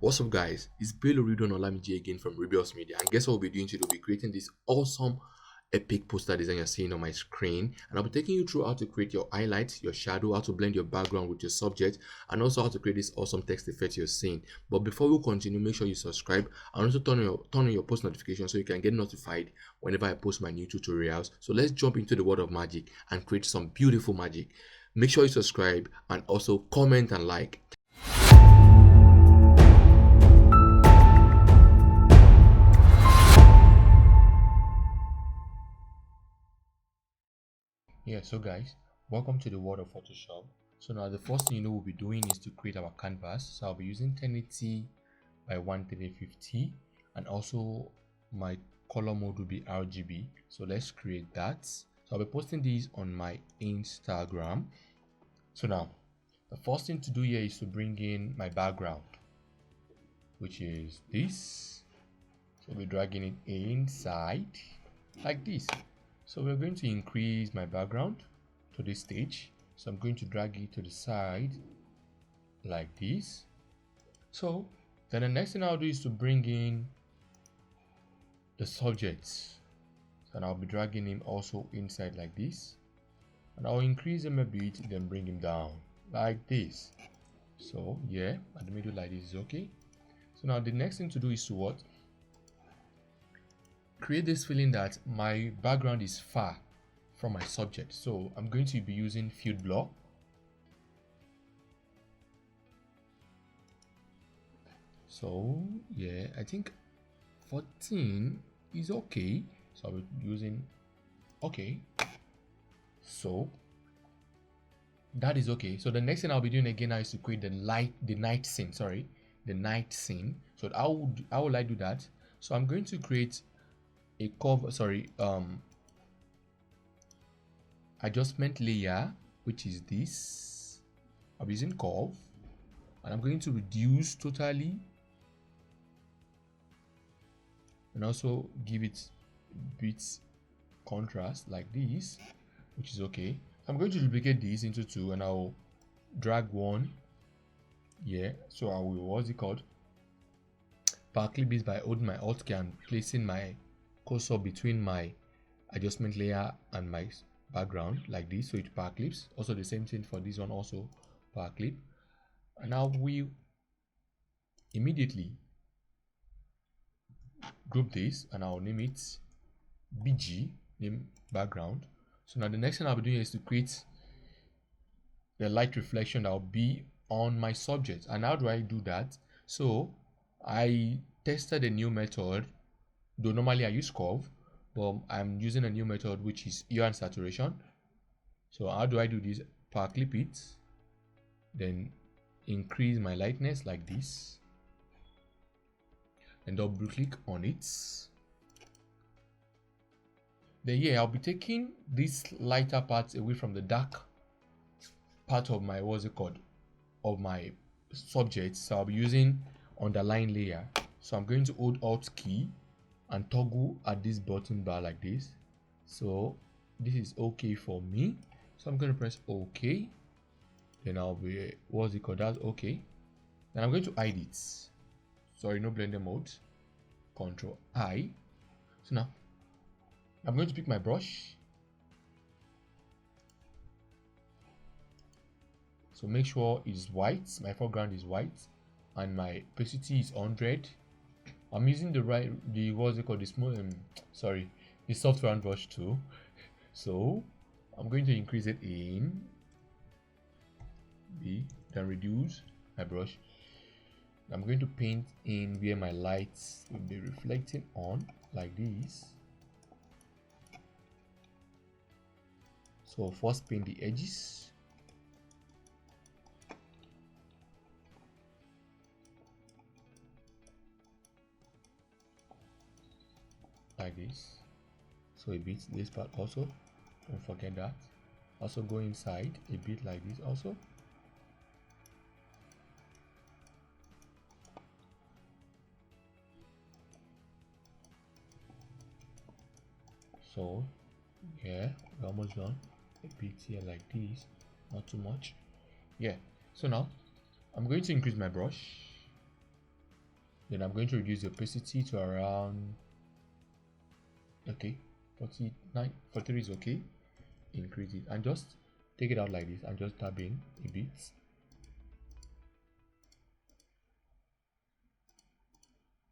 What's up, guys? It's Bello Rido Olamide again from Rebels Media. And guess what we'll be doing today? We'll be creating this awesome epic poster design you're seeing on my screen. And I'll be taking you through how to create your highlights, your shadow, how to blend your background with your subject, and also how to create this awesome text effect you're seeing. But before we continue, make sure you subscribe and also turn on your post notifications so you can get notified whenever I post my new tutorials. So let's jump into the world of magic and create some beautiful magic. Make sure you subscribe and also comment and like. Yeah, so guys, welcome to the world of Photoshop. So now the first thing we'll be doing is to create our canvas. So I'll be using 1080 by 1350, and also my color mode will be RGB. So let's create that. So I'll be posting these on my Instagram. So now the first thing to do here is to bring in my background, which is this. So we're dragging it inside like this. So we're going to increase my background to this stage. So I'm going to drag it to the side like this. So then the next thing I'll do is to bring in the subjects. So I'll be dragging him also inside like this. And I'll increase him a bit, then bring him down like this. So yeah, at the middle like this is okay. So now the next thing to do is to what? Create this feeling that my background is far from my subject. So I'm going to be using field blur. So yeah, I think 14 is okay. So I'll be using okay. So that is okay. So the next thing I'll be doing again now is to create the night scene. Sorry, the night scene. So how will I do that? So I'm going to create a cover. Sorry, adjustment layer, which is this. I'm using curve, and I'm going to reduce totally, and also give it bits contrast like this, which is okay. I'm going to duplicate this into two, and I'll drag one. Yeah, so I will, what's it called, power clip this by holding my alt key and placing my cursor between my adjustment layer and my background like this, so it power clips. Also the same thing for this one, also power clip. And now we immediately group this, and I'll name it BG, name background. So now the next thing I'll be doing is to create the light reflection that will be on my subject. And how do I do that? So I tested a new method, though normally I use curve, but I'm using a new method which is hue and saturation. So how do I do this? Power clip it, then increase my lightness like this, and double click on it. Then yeah, I'll be taking this lighter part away from the dark part of my, what's it called, of my subject. So I'll be using underline layer. So I'm going to hold alt key and toggle at this bottom bar like this. So this is okay for me. So I'm going to press OK. Then I'll be, what's it called, that's okay. Then I'm going to hide it. Sorry, no blender mode. Control I. So now I'm going to pick my brush. So make sure it's white, my foreground is white, and my opacity is 100. I'm using the what's it called, the small sorry, the soft round brush too. So I'm going to increase it in B, then reduce my brush. I'm going to paint in where my lights will be reflecting on like this. So first paint the edges. Like this. So a bit this part also, don't forget that. Also go inside a bit like this also. So yeah, we're almost done. A bit here like this, not too much. Yeah, so now I'm going to increase my brush. Then I'm going to reduce the opacity to around, okay, 49, 43 is okay. Increase it and just take it out like this and just dab in a bit.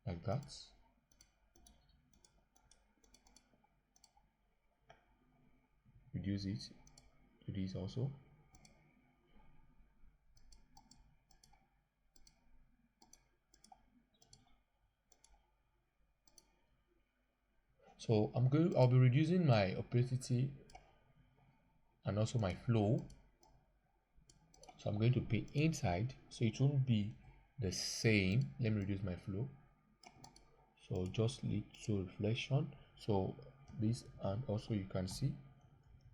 Like that. Reduce it to this also. So I'll be reducing my opacity and also my flow. So I'm going to paint inside, so it won't be the same. Let me reduce my flow. So just little reflection. So this, and also you can see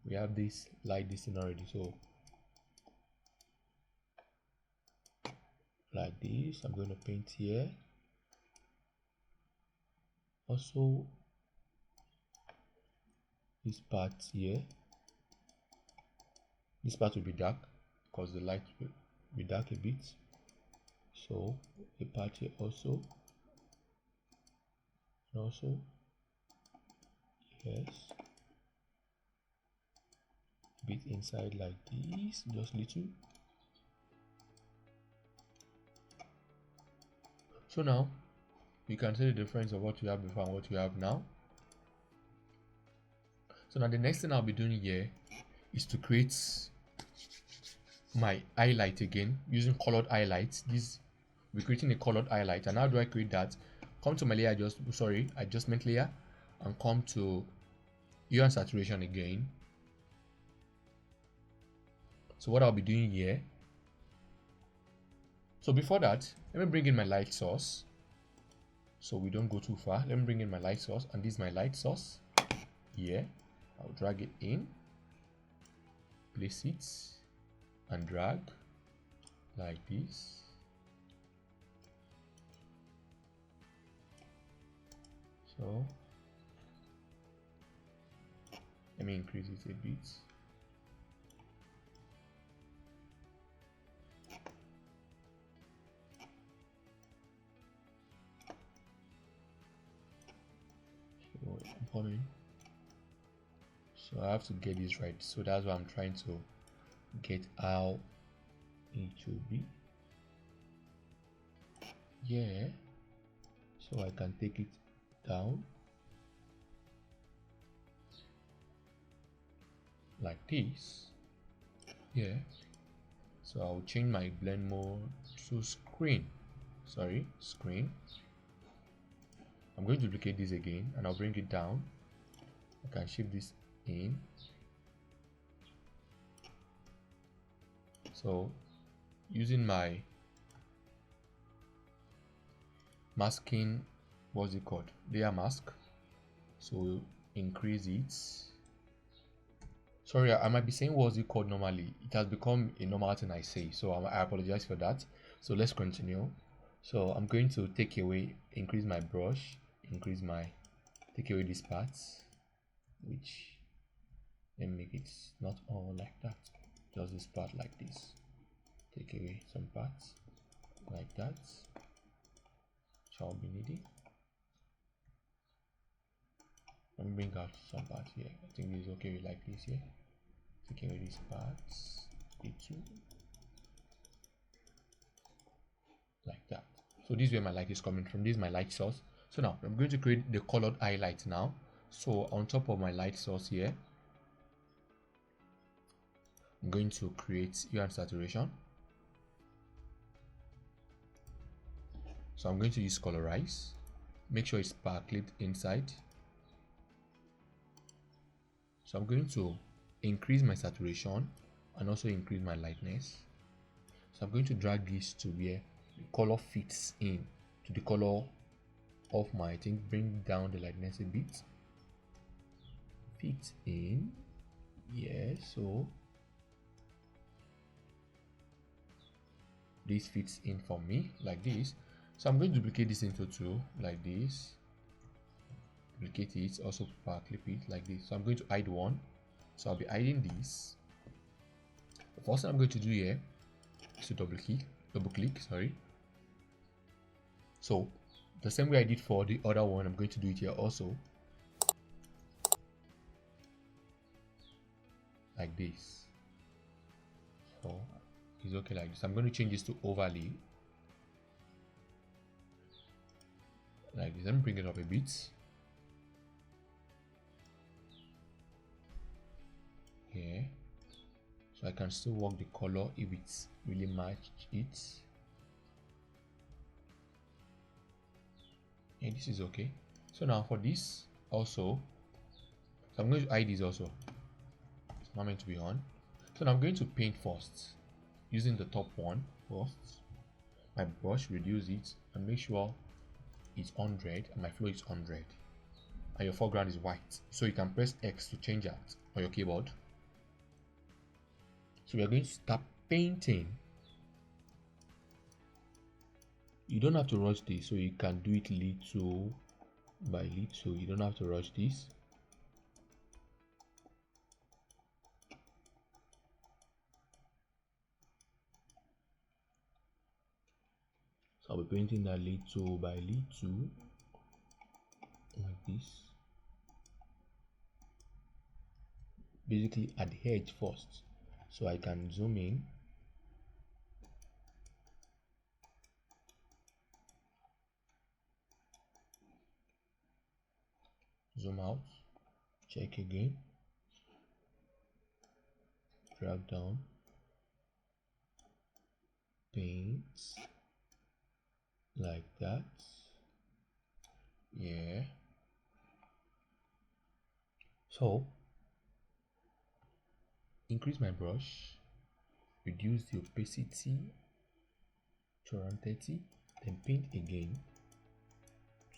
we have this light this thing already. So like this, I'm going to paint here. Also this part here, this part will be dark because the light will be dark a bit. So the part here also, and also yes, a bit inside like this, just little. So now you can see the difference of what you have before and what you have now. So now the next thing I'll be doing here is to create my highlight again using colored highlights. This, we're creating a colored highlight. And how do I create that? Come to my layer, adjustment layer, and come to hue and saturation again. So what I'll be doing here, so before that, let me bring in my light source so we don't go too far. Let me bring in my light source, and this is my light source here. I'll drag it in, place it, and drag like this. So let me increase it a bit. So I'm coming. So I have to get this right. So that's why I'm trying to get how it should be. Yeah. So I can take it down like this. Yeah. So I'll change my blend mode to screen. Screen. I'm going to duplicate this again and I'll bring it down. I can shift this in. So using my masking, what's it called? Layer mask. So increase it. Sorry, I might be saying what's it called normally. It has become a normal thing I say, so I apologize for that. So let's continue. So I'm going to take away, increase my brush, take away these parts, which, let me make it not all like that, just this part like this. Take away some parts like that, shall be needed. Let me bring out some parts here. I think this is okay like this here. Taking away these parts, like that. So this is where my light is coming from. This is my light source. So now I'm going to create the colored highlight now. So on top of my light source here, I'm going to create hue and saturation. So I'm going to use colorize. Make sure it's power clipped inside. So I'm going to increase my saturation and also increase my lightness. So I'm going to drag this to where the color fits in to the color of my thing. Bring down the lightness a bit. Fit in. Yeah, so this fits in for me like this. So I'm going to duplicate this into two like this. Duplicate it, also power clip it like this. So I'm going to hide one. So I'll be hiding this. The first thing I'm going to do here is to double click, sorry. So the same way I did for the other one, I'm going to do it here also, like this. So it's okay like this. I'm going to change this to overlay like this. Let me bring it up a bit. Here, so I can still work the color if it's really matched it. And this is okay. So now for this also, so I'm going to hide this also. It's not meant to be on. So now I'm going to paint first, using the top one first. My brush, reduce it and make sure it's 100 and my flow is 100 and your foreground is white. So you can press X to change that on your keyboard. So we are going to start painting. You don't have to rush this, so you can do it little by little. You don't have to rush this. So I'll be painting that little by little, like this. Basically at the edge first, so I can zoom in. Zoom out, check again, drag down, paint like that. Yeah. So increase my brush, reduce the opacity to around 30, then paint again.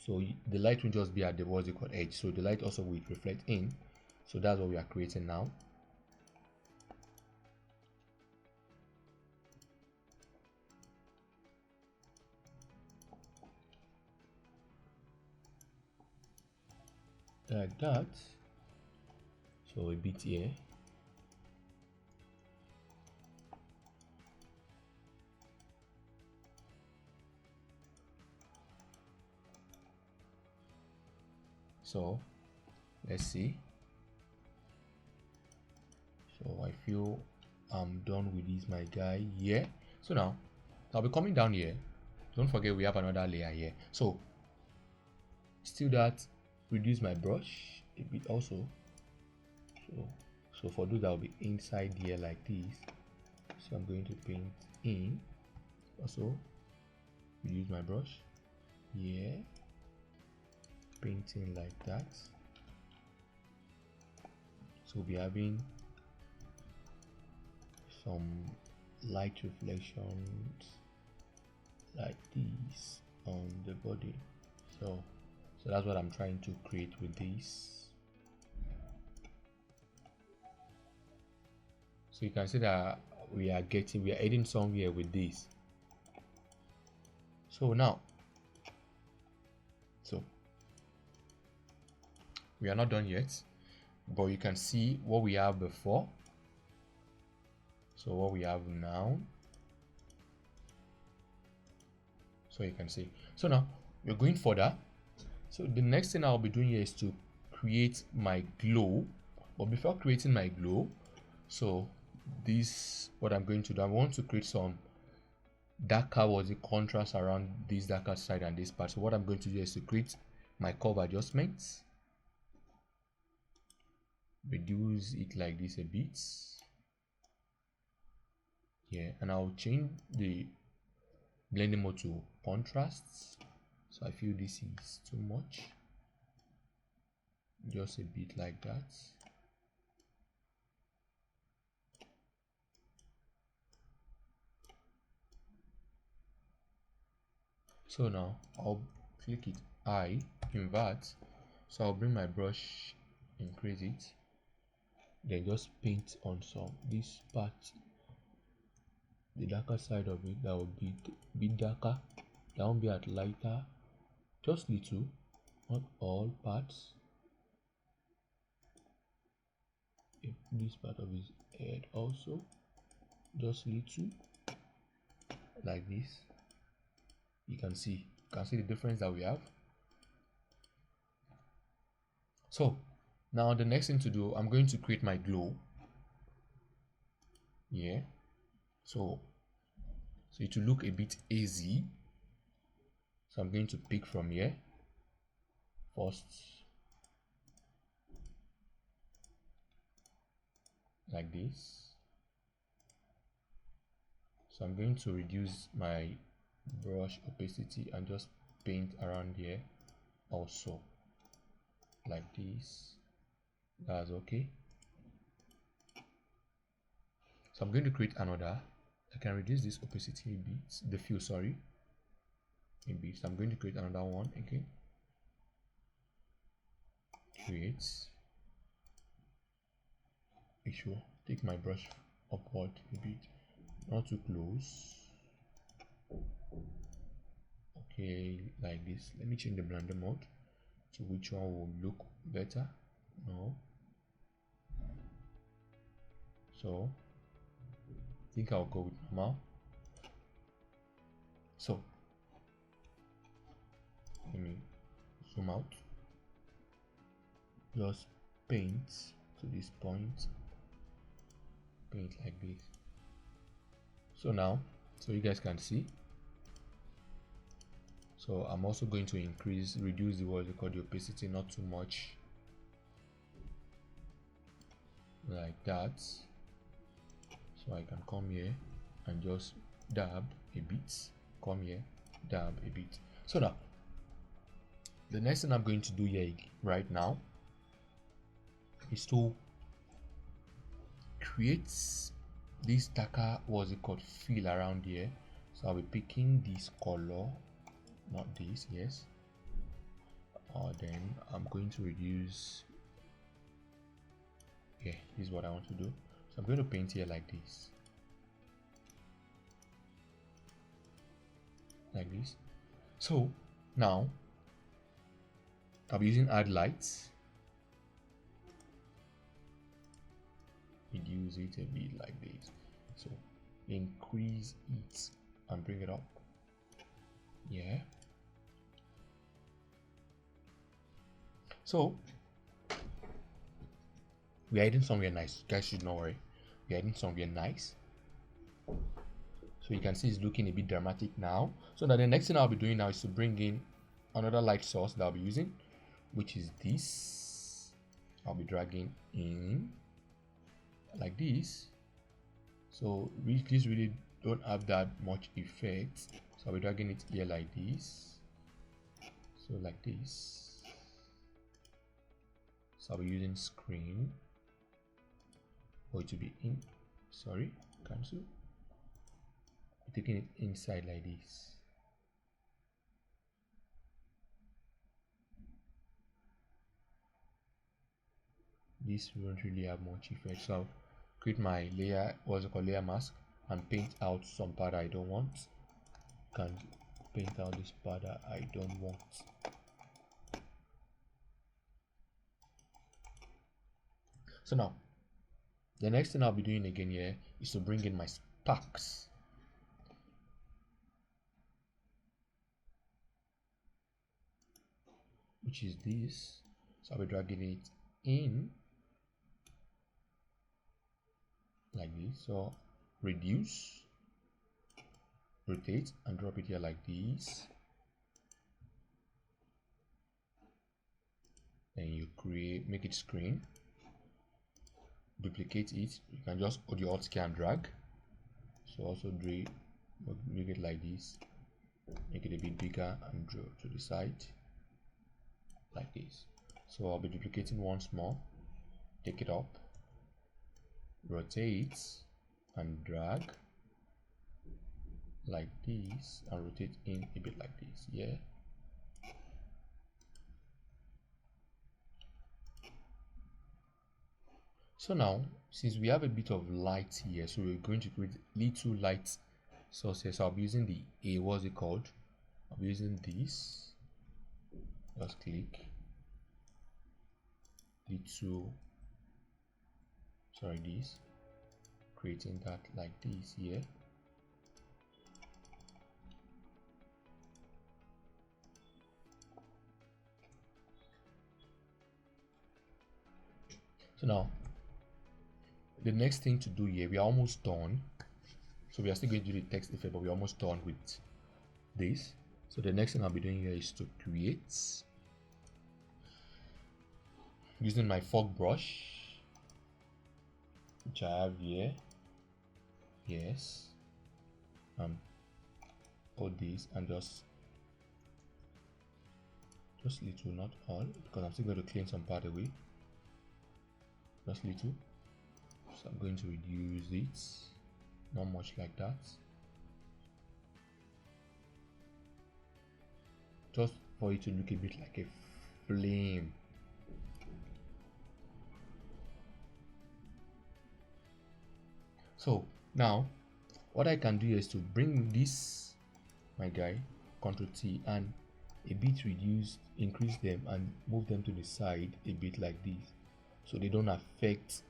So the light will just be at the what's it called edge, so the light also will reflect in. So that's what we are creating now. Like that. So a bit here. So let's see. So I feel I'm done with this, my guy. Yeah. So now I'll be coming down here. Don't forget we have another layer here. So still that, reduce my brush a bit also. So for those that will be inside here like this. So I'm going to paint in. Also reduce my brush. Yeah. Painting like that. So we'll be having some light reflections like this on the body. So that's what I'm trying to create with this. So you can see that we are adding somewhere with this. So now, so we are not done yet, but you can see what we have before. So what we have now. So you can see. So now we're going further. So the next thing I'll be doing here is to create my glow. But before creating my glow, so this what I'm going to do, I want to create some darker the contrast around this darker side and this part. So what I'm going to do is to create my curve adjustments, reduce it like this a bit. Yeah, and I'll change the blending mode to contrasts. So I feel this is too much, just a bit like that. So now I'll click it, invert. So I'll bring my brush, increase it, then just paint on some this part, the darker side of it. That will be a bit darker, that won't be at lighter, just little, not all parts. If this part of his head also, just little, like this. You can see can see the difference that we have. So now the next thing to do, I'm going to create my glow. Yeah, so it will look a bit hazy. So I'm going to pick from here first, like this. So I'm going to reduce my brush opacity and just paint around here also, like this. That's okay. So I'm going to create another. I can reduce this opacity a bit, the fill, sorry, a bit. So I'm going to create another one again. Create. Make sure take my brush upward a bit, not too close. Okay, like this. Let me change the blender mode to which one will look better. No. So I think I'll go with normal. So let me zoom out. Just paint to this point. Paint like this. So now, so you guys can see. So I'm also going to reduce the what you call the opacity, not too much, like that. So I can come here and just dab a bit, come here, dab a bit. So now the next thing I'm going to do here right now is to create this darker, what's it called, fill around here. So I'll be picking this color, not this, yes. Then I'm going to reduce. Yeah, this is what I want to do. So I'm going to paint here like this, like this. So now I'll be using add lights, reduce it a bit like this. So increase it and bring it up. Yeah. So we're heading somewhere nice. You guys should not worry. We're heading somewhere nice. So you can see it's looking a bit dramatic now. So now the next thing I'll be doing now is to bring in another light source that I'll be using, which is this. I'll be dragging in like this. So these really don't have that much effect. So I'll be dragging it here like this. So like this. So I'll be using screen for it to be in. Sorry, cancel. Taking it inside like this. This won't really have much effect. So I'll create my layer, what's it called, layer mask, and paint out some part I don't want. Can paint out this part that I don't want. So now the next thing I'll be doing again here is to bring in my sparks. Which is this. So I'll be dragging it in like this. So reduce, rotate, and drop it here like this. Then you make it screen, duplicate it. You can just hold your alt key and drag. So also make it like this, make it a bit bigger and draw to the side like this. So I'll be duplicating once more, take it up, rotate and drag like this, and rotate in a bit like this. Yeah. So now, since we have a bit of light here, so we're going to create little light sources. So I'll be using what's it called? I'll be using this. Just click little, sorry, this, creating that like this here. So now the next thing to do here, we are almost done. So we are still going to do the text effect, but we're almost done with this. So the next thing I'll be doing here is to create using my fog brush, which I have here. Yes. All these and just little, not all, because I'm still going to clean some part away. Just little. So I'm going to reduce it, not much like that, just for it to look a bit like a flame. So now what I can do is to bring this, my guy, Ctrl T, and a bit reduce, increase them and move them to the side a bit like this, so they don't affect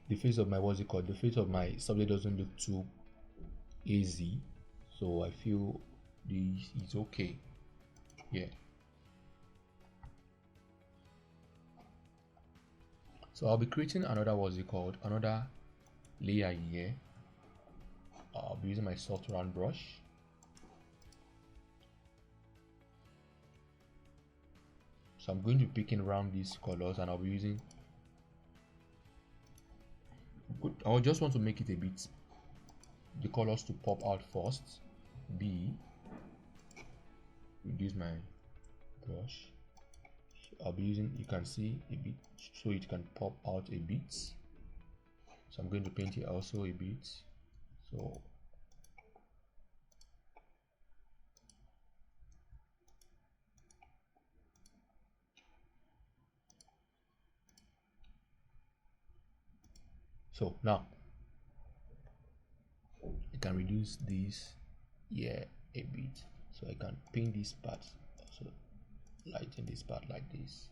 the face of my, what's it called, the face of my subject doesn't look too easy. So I feel this is okay. Yeah. So I'll be creating another, what's it called, another layer here. I'll be using my soft round brush. So I'm going to be picking around these colors, and I'll be using, I just want to make it a bit, the colors to pop out first. B, reduce my brush. So I'll be using, you can see a bit, so it can pop out a bit. So I'm going to paint it also a bit. So now I can reduce this here a bit, so I can paint this part, also lighten this part like this.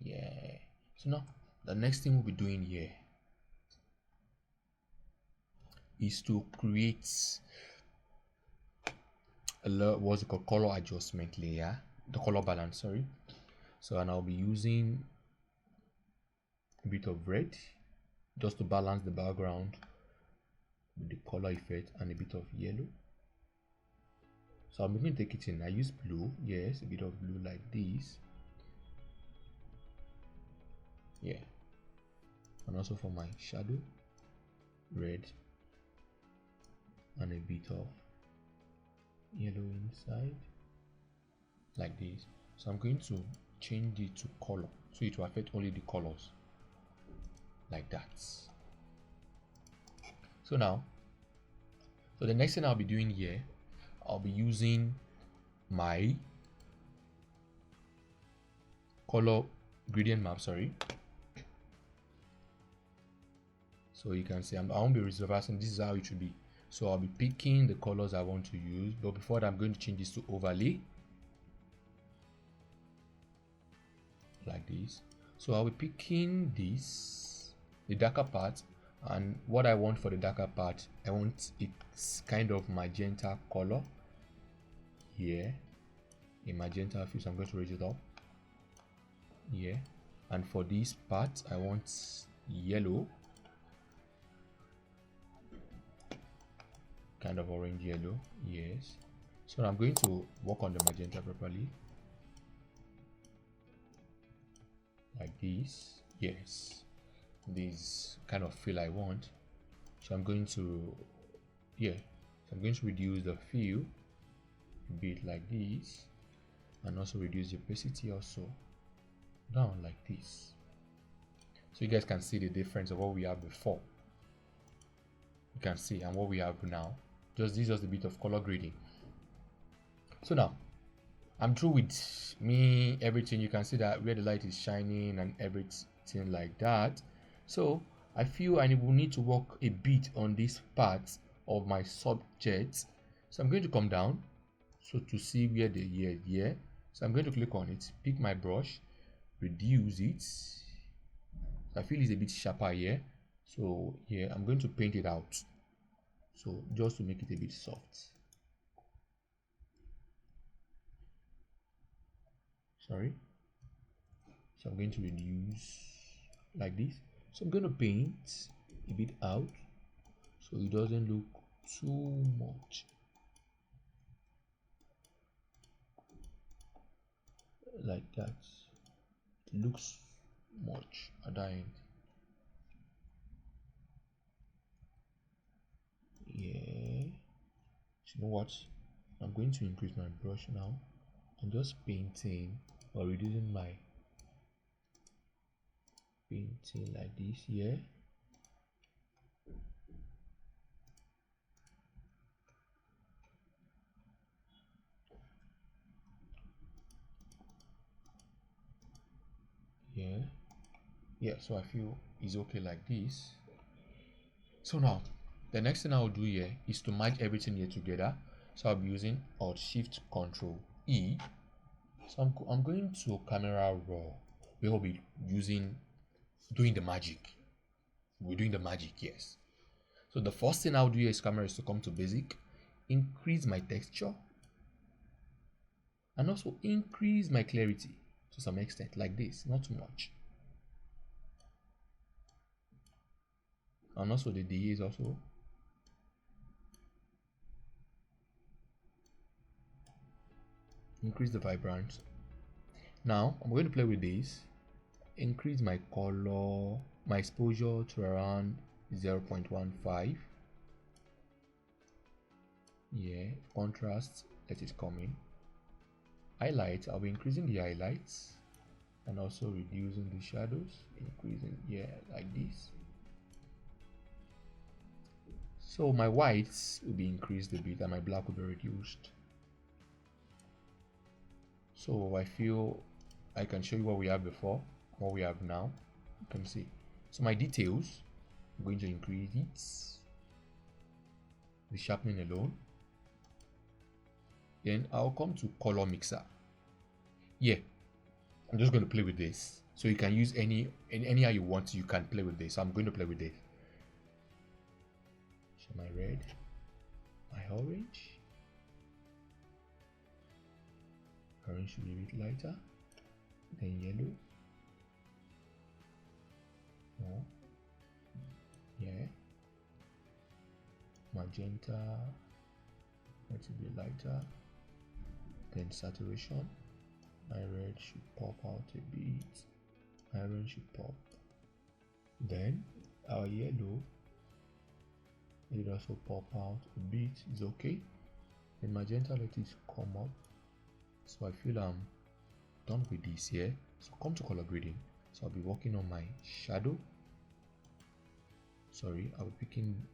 Yeah. So now the next thing we'll be doing here is to create what's it called, color adjustment layer, the color balance, sorry. So, and I'll be using a bit of red just to balance the background with the color effect, and a bit of yellow. So I'm going to take it in. I use blue, yes, a bit of blue like this. Yeah. And also for my shadow, red and a bit of yellow inside like this. So I'm going to change it to color, so it will affect only the colors like that. So now, so the next thing I'll be doing here, I'll be using my color gradient map, sorry. So you can see I won't be reversing, this is how it should be. So I'll be picking the colors I want to use, but before that I'm going to change this to overlay like this. So I'll be picking this, the darker part, and what I want for the darker part, I want it's kind of magenta color here, a magenta hue, so I'm going to raise it up here. And for this part I want yellow, kind of orange yellow, yes. So I'm going to work on the magenta properly like this, yes, this kind of feel I want. So I'm going to, yeah, so I'm going to reduce the feel a bit like this, and also reduce the opacity also down like this, so you guys can see the difference of what we have before, you can see, and what we have now. Just this is just a bit of color grading. So now I'm through with me everything. You can see that where the light is shining and everything like that. So I feel I will need to work a bit on this part of my subject. So I'm going to come down, so to see where the here. So I'm going to click on it, pick my brush, reduce it. So I feel it's a bit sharper here. So here I'm going to paint it out. So just to make it a bit soft. Sorry. So I'm going to reduce like this. So I'm going to paint a bit out so it doesn't look too much. Like that. It looks much at the end. Yeah. You know what? I'm going to increase my brush now. I'm just painting or reducing my painting like this here. Yeah, so I feel it's okay like this. So now the next thing I'll do here is to merge everything here together. So I'll be using Alt Shift Control E. So I'm going to Camera Raw. We'll be doing the magic. We're doing the magic, yes. So the first thing I'll do here is camera is to come to basic, increase my texture, and also increase my clarity to some extent, like this, not too much. And also the DA is also increase the vibrance. Now I'm going to play with this, increase my color, my exposure to around 0.15. Yeah, contrast, let it come in. Highlights, I'll be increasing the highlights and also reducing the shadows, increasing, yeah, like this. So my whites will be increased a bit and my black will be reduced. So I feel I can show you what we have before, what we have now. You can see. So my details, I'm going to increase it, the sharpening alone. Then I'll come to color mixer. Yeah, I'm just going to play with this. So you can use any how you want. You can play with this. So I'm going to play with this. So my red, my orange should be a bit lighter. Then yellow. Oh, yeah. Magenta, let it be lighter. Then saturation. My red should pop out a bit. My orange should pop. Then our yellow, it also pop out a bit. It's okay. Then magenta, let it come up. So I feel I'm done with this here. So come to color grading. So I'll be working on my shadow. Sorry, I'll be picking.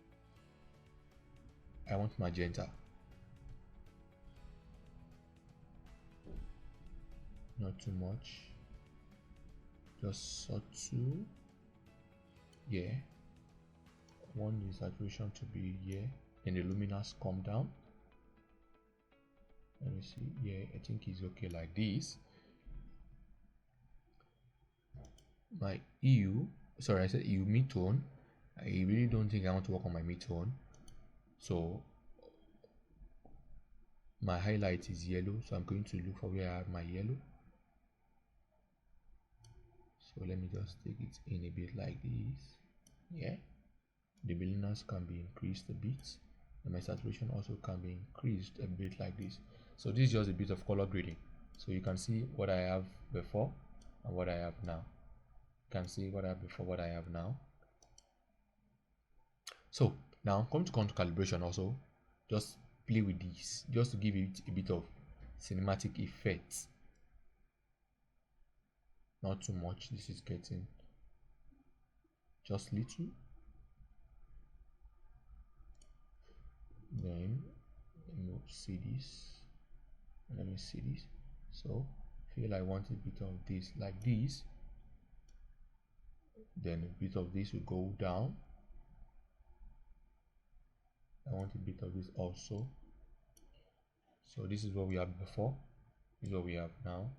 I want magenta. Not too much. Just subtle. Yeah. I want the saturation to be here. Then the luminous come down. Let me see. Yeah, I think it's okay like this. My EU, sorry, I said EU midtone. I really don't think I want to work on my midtone. So my highlight is yellow, so I'm going to look for where I have my yellow. So let me just take it in a bit like this. Yeah, the luminance can be increased a bit, and my saturation also can be increased a bit like this. So this is just a bit of color grading. So you can see what I have before and what I have now. You can see what I have before, what I have now. So now come to calibration also. Just play with this, just to give it a bit of cinematic effect. Not too much. This is getting just little. Then let me see this. Let me see this. So feel I want a bit of this like this. Then a bit of this will go down. I want a bit of this also. So this is what we have before. This is what we have now.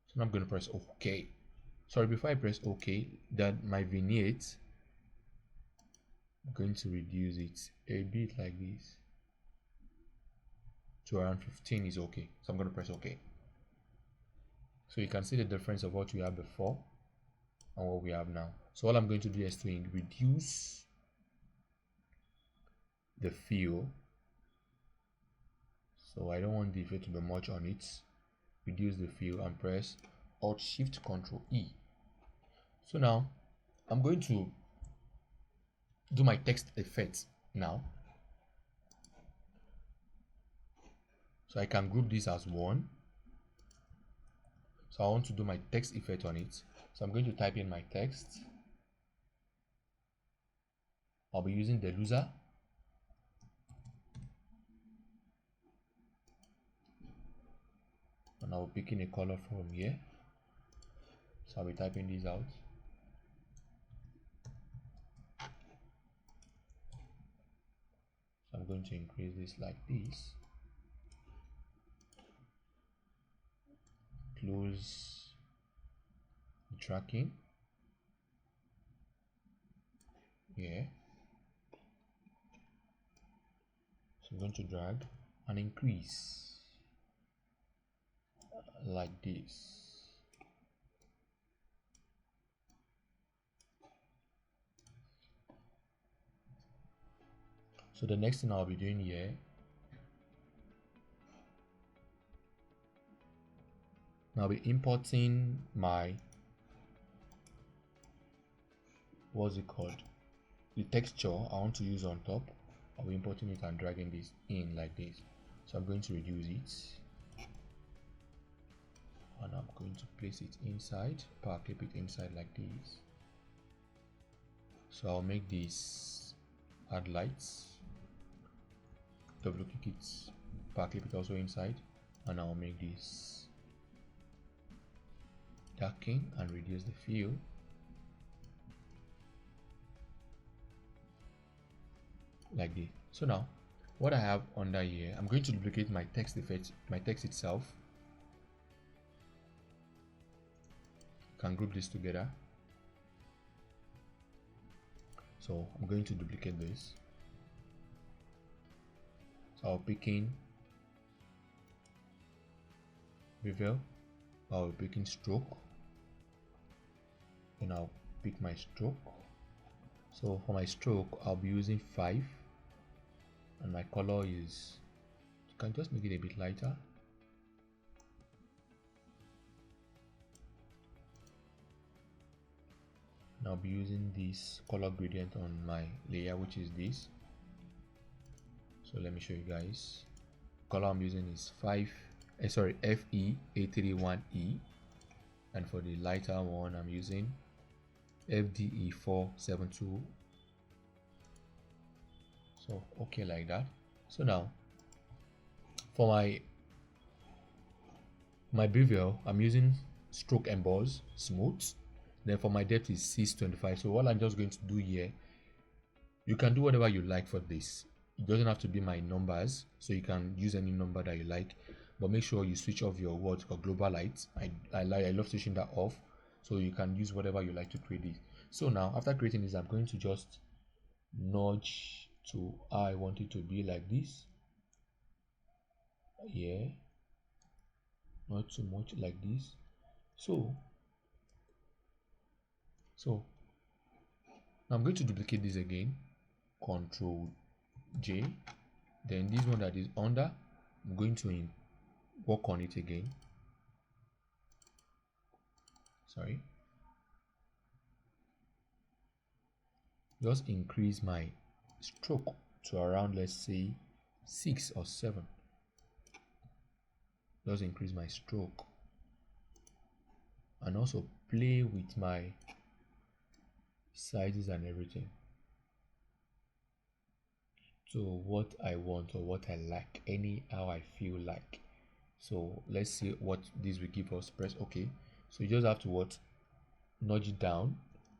So now I'm going to press OK. Sorry, before I press OK, that my vignette, I'm going to reduce it a bit like this. To around 15 is okay. So I'm going to press OK. So you can see the difference of what we had before and what we have now. So all I'm going to do is to reduce the fill. So I don't want the fill to be much on it. Reduce the fill and press Alt Shift Control E. So now I'm going to do my text effect now. So I can group this as one. So I want to do my text effect on it. So I'm going to type in my text. I'll be using the loser. And I'll be picking a color from here. So I'll be typing this out. So I'm going to increase this like this. Close the tracking. Yeah. So I'm going to drag and increase like this. So the next thing I'll be doing here, I'll be importing my, what's it called, the texture I want to use on top. I'll be importing it and dragging this in like this. So I'm going to reduce it and I'm going to place it inside, power clip it inside like this. So I'll make this add lights, double click it, power clip it also inside, and I'll make this darken and reduce the fill. Like this. So now what I have under here, I'm going to duplicate my text effect, my text itself. Can group this together. So I'm going to duplicate this. So I'll pick in bevel, I'll pick in stroke, and I'll pick my stroke. So for my stroke I'll be using 5 and my color is, you can just make it a bit lighter. And I'll be using this color gradient on my layer, which is this. So let me show you guys. Color I'm using is FE831E, and for the lighter one I'm using FDE472. So okay, like that. So now for my bevel I'm using stroke emboss smooth. Then for my depth is 625. So what I'm just going to do here, you can do whatever you like for this. It doesn't have to be my numbers, so you can use any number that you like, but make sure you switch off your what or global lights. I love switching that off, so you can use whatever you like to create it. So now after creating this, I'm going to just nudge to how I want it to be, like this. Yeah, not too much, like this. So now I'm going to duplicate this again, Control J. Then this one that is under, I'm going to work on it again. Sorry, just increase my stroke to around, let's say 6 or 7. Just increase my stroke and also play with my sizes and everything to what I want or what I like, anyhow I feel like. So let's see what this will give us. Press OK. So you just have to what, nudge it down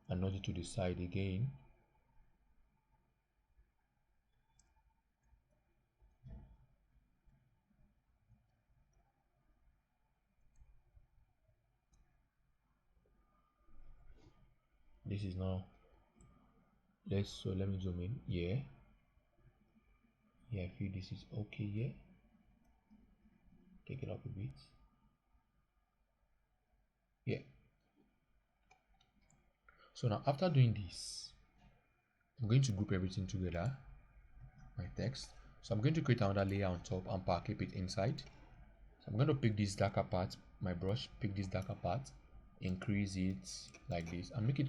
and nudge it to the side again. This is now, let me zoom in. Yeah, I feel this is okay. Yeah, take it up a bit. Yeah. So now after doing this, I'm going to group everything together, my text. So I'm going to create another layer on top and power clip it inside. So I'm going to pick this darker part, my brush, pick this darker part, increase it like this, and make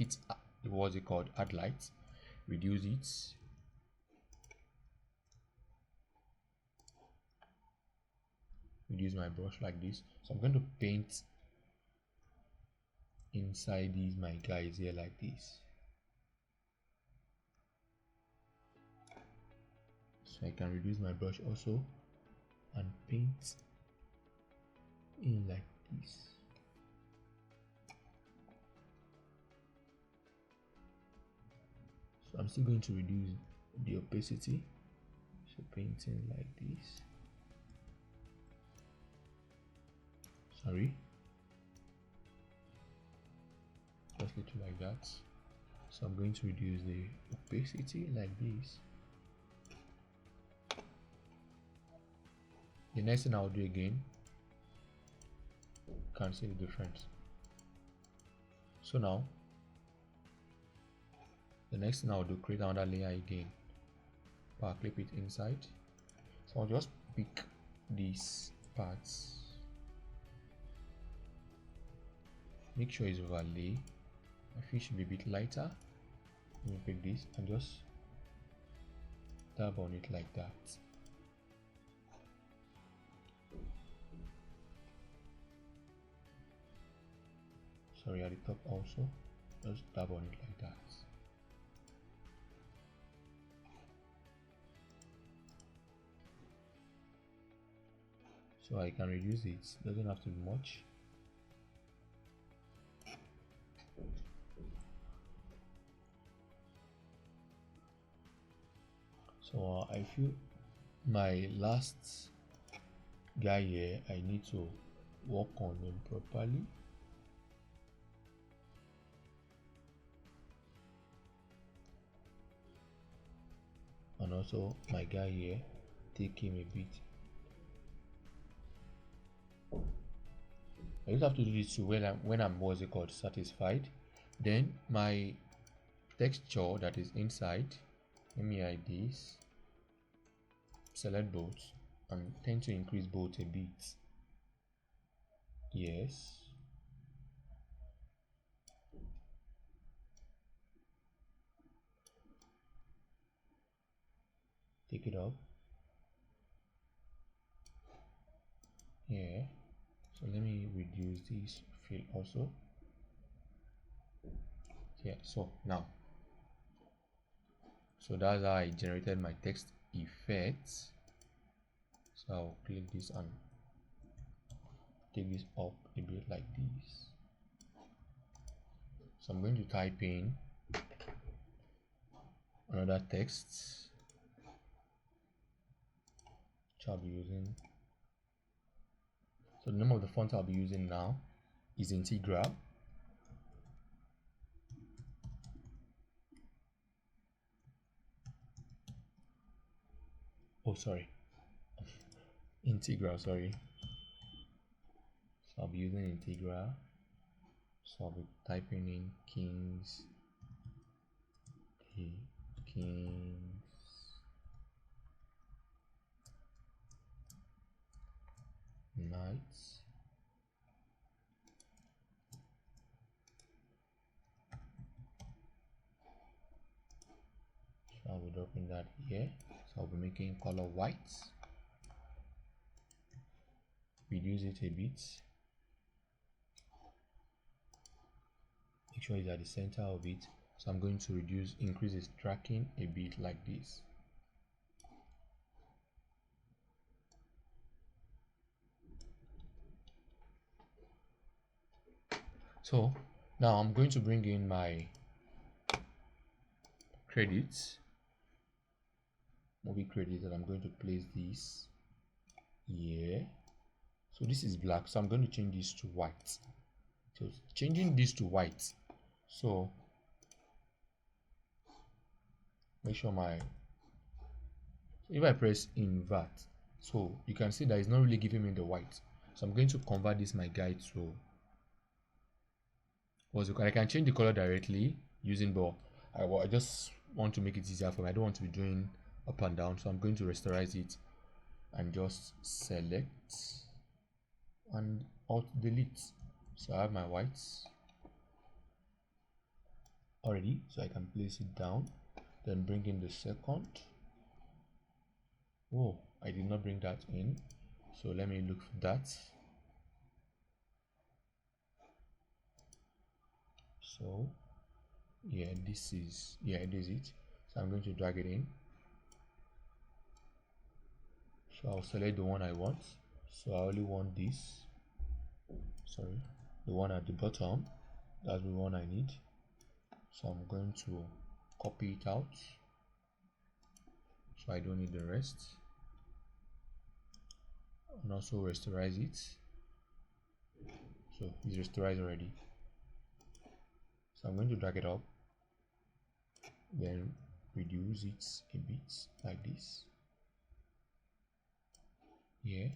it what's it called, add light, reduce it, reduce my brush like this. So I'm going to paint inside these my guys here like this. So I can reduce my brush also and paint in like this. So I'm still going to reduce the opacity, so painting like this. Sorry, just little like that. So I'm going to reduce the opacity like this. The next thing I'll do again, can't see the difference. So now the next thing I'll do, create another layer again, power clip it inside. So I'll just pick these parts, make sure it's overlay. My fish should be a bit lighter. Let me pick this and just dab on it like that. Sorry, at the top also, just dab on it like that. So I can reduce it, doesn't have to be much. So I feel my last guy here, I need to work on him properly. And also my guy here, take him a bit. I just have to do this to when I'm what's it called, satisfied. Then my texture that is inside, let me hide this, select both and tend to increase both a bit. Yes, take it up. Yeah, so let me reduce this fill also. Yeah, so now, so that's how I generated my text effects. So I'll click this and take this up a bit like this. So I'm going to type in another text which I'll be using. So the name of the font I'll be using now is Integral. Oh, sorry. Integral, sorry. So I'll be using Integral. So I'll be typing in Kings, Knights, so I'll be dropping that here. So I'll be making color white, reduce it a bit, make sure it's at the center of it. So I'm going to increase its tracking a bit like this. So now I'm going to bring in my credits, movie credits, and I'm going to place this here. So this is black, so I'm going to change this to white. So changing this to white, so make sure if I press invert, so you can see that it's not really giving me the white. So I'm going to convert this my guide to I can change the color directly using, but I just want to make it easier for me. I don't want to be doing up and down, so I'm going to rasterize it and just select and alt delete. So I have my whites already, so I can place it down, then bring in the second. Oh, I did not bring that in, so let me look for that. So yeah, this is it. So I'm going to drag it in. So I'll select the one I want. So I only want this, sorry, the one at the bottom. That's the one I need. So I'm going to copy it out, so I don't need the rest, and also rasterize it. So it's rasterized already. So I'm going to drag it up, then reduce it a bit like this. Here,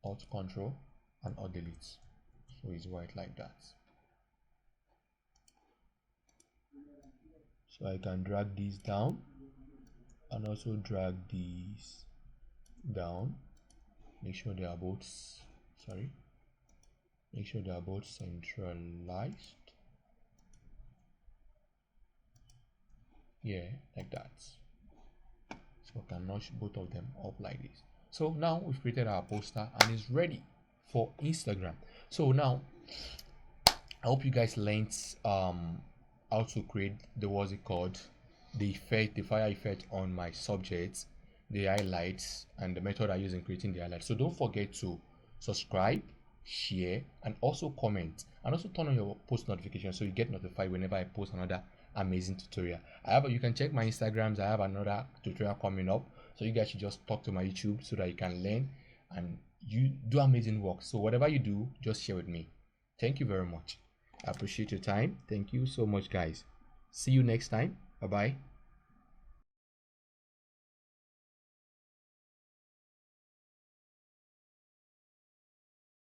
Alt Control and Alt Delete. So it's white like that. So I can drag these down and also drag these down. Make sure they are both centralized. Yeah, like that. So I can notch both of them up like this. So now we've created our poster and it's ready for Instagram. So now I hope you guys learned how to create the fire effect on my subjects, the highlights, and the method I use in creating the highlights. So don't forget to subscribe, share, and also comment, and also turn on your post notifications so you get notified whenever I post another amazing tutorial. You can check my Instagrams. I have another tutorial coming up, so you guys should just talk to my YouTube so that you can learn and you do amazing work. So whatever you do, just share with me. Thank you very much. I appreciate your time. Thank you so much, guys. See you next time. Bye bye.